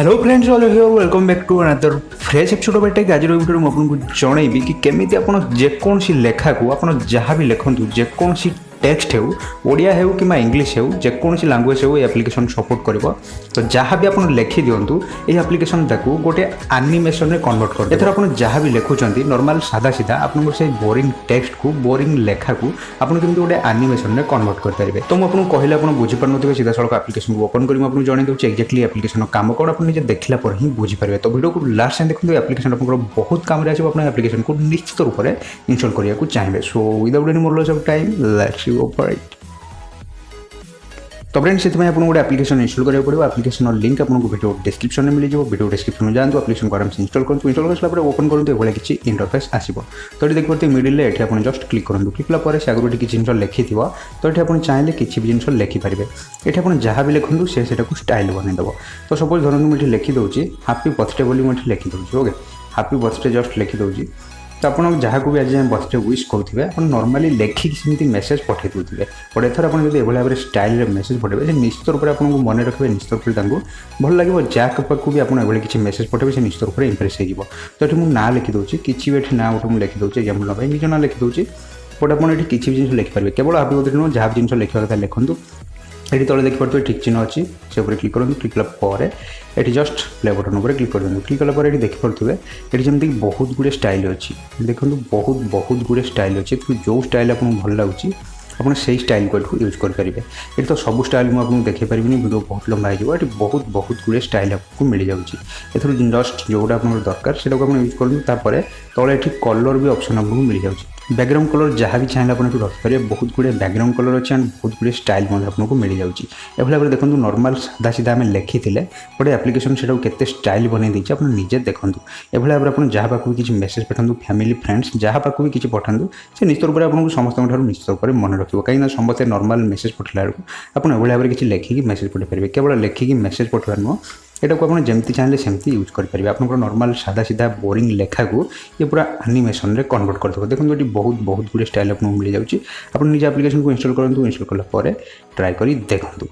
Hello friends all here welcome back to another fresh episode of tech. आज video में आपको जनइबी कि केमिति आपण जेकोसी लेखा को आपण जहाँ भी लिखंतु जेकोसी टेक्स्ट हो ओडिया हो कि इंग्लिश हो जेकोसी लैंग्वेज हो ये एप्लिकेशन सपोर्ट करिवो। तो जहाँ भी आपण लिखि दियंतु ये एप्लिकेशन ताकू गोटे एनिमेशन रे कन्वर्ट कर एथर आपण जहाँ भी लिखुचंती नॉर्मल सादा सीधा आपण से बोरिंग टेक्स्ट को बोरिंग लेखा को आपण केमति गोटे एनिमेशन रे कन्वर्ट कर परिबे। तो मैं आपन कहले आपण बुझी परनथिबे सीधा सड़क एप्लिकेशन को ओपन करी आपन जणै दउछि एक्जेक्टली एप्लिकेशन काम कोन आपण निजे देखला पर ही बुझी परिबे। तो वीडियो को लास्ट टाइम देखंतु एप्लिकेशन आपन बहुत काम रे आछो आपण एप्लिकेशन को निश्चित रूप से इंस्टॉल करिया को चाहिए। So without any more loss of time let's go for it. तो फ्रेंड्स से आपको गोटे एप्लिकेशन इंस्टॉल करा पड़ो। एप्लिकेशन लिंक आपको वीडियो डिस्क्रिप्शन में मिल जाए। वीडियो डिस्क्रिप्शन में जातु एप्लिकेशन को आराम से इंस्टॉल करूँ। इंस्टॉल कर ओपन करूँ ये किसी इंटरफेस आसो। तो ये देखिए मिडिल ये आप जस्ट क्लिक करूँ। क्लिक कला से आगे किसी जिन लिखि थी तो ये आप चाहिए किसी भी जिन लिखिपारे। ये आप जहाँ भी लिखूँ से स्टाइल बनईदेव। तो सपोज धरत मुझे लिखिदे हैप्पी बर्थडे बोली मुझे लिखिदे। ओके हैप्पी बर्थडे जस्ट लिखिदे। तो आप जहाँ को भी आज बर्थडे विश करुवे आप नॉर्मली लेखिक सेमती मेसेज पठे दूसरे बट एथर आप भाव में स्टाइल मेसेज पठेबे निश्चित रूप से आपको मन रखिए। निश्चित रूप से भल लगे जैक पाक भी आप किसी मेसेज पठेबे से निश्चित रूप से इम्प्रेस हो। तो ये मुझे ना लिखिदे किसी भी ना गोटे मुझे लिखिदे एग्जाम्पल निज ना लिखिदे बट आप किसी भी जिन लिखिपारे केवल हैप्पी बर्थडे नुह जहाँ भी जिन लिखा कथा लिखुँ। ये तले देखिए ठीक चिन्ह अच्छी से क्लिक करूँ। क्लिक कला ये जस्ट प्ले बटन उपर क्लिक कर दिखाँ। क्लिक कला ये देखिपे ये जमी बहुत गुड़े स्टाइल अच्छी देखो बहुत गुड़े स्टाइल अच्छी। तो जो स्टाइल आपको भल लगुच आप से स्टाइल को यूज करेंगे। ये तो सब स्टाइल मुझे देखी पारि वीडियो बहुत लंबा हो बहुत गुड़े स्टाइल आपको मिल जाए। जस्ट जोटा आप दरकार से यूज करें। तले ये कलर भी ऑप्शन आपको मिल जाए। बैकग्राउंड कलर जहाँ भी चाहिए आप रखिपारे। बहुत गुड़े बैकग्राउंड कलर अच्छे एंड बहुत गुड़े स्टाइल आपको मिल जाए। ये भाव देखो नॉर्मल सादा सीधा आम लिखी बट एप्लिकेशन से केते स्टाइल बनई देती आप निजे देखूँ। ये भाव में आप जहाँ पाक किसी मेसेज पठातु फैमिली फ्रेंड्स जहाँ पाक भी किसी पठातु से निश्चित रूप से आपको समस्त निश्चित रूप से मन रखिए। कहीं समस्ते नॉर्मल मेसेज पठेला बेलू आप भाव में किसी लेखिकी मेसेज पठाई पारे। केवल लेखिकी मेसेज पठेबार नुह यहाँ को आप जमी चाहिए सेमती यूज करेंगे। आप नॉर्मल सादा सीधा बोरिंग लेखा को ये पूरा एनिमेशन रे कन्वर्ट कर देखो ये बहुत गुड़े स्टाइल आपको मिल जाए। आप निज एप्लिकेशन को इंस्टॉल करूँ। इंस्टॉल कला ट्राए कर देखूँ।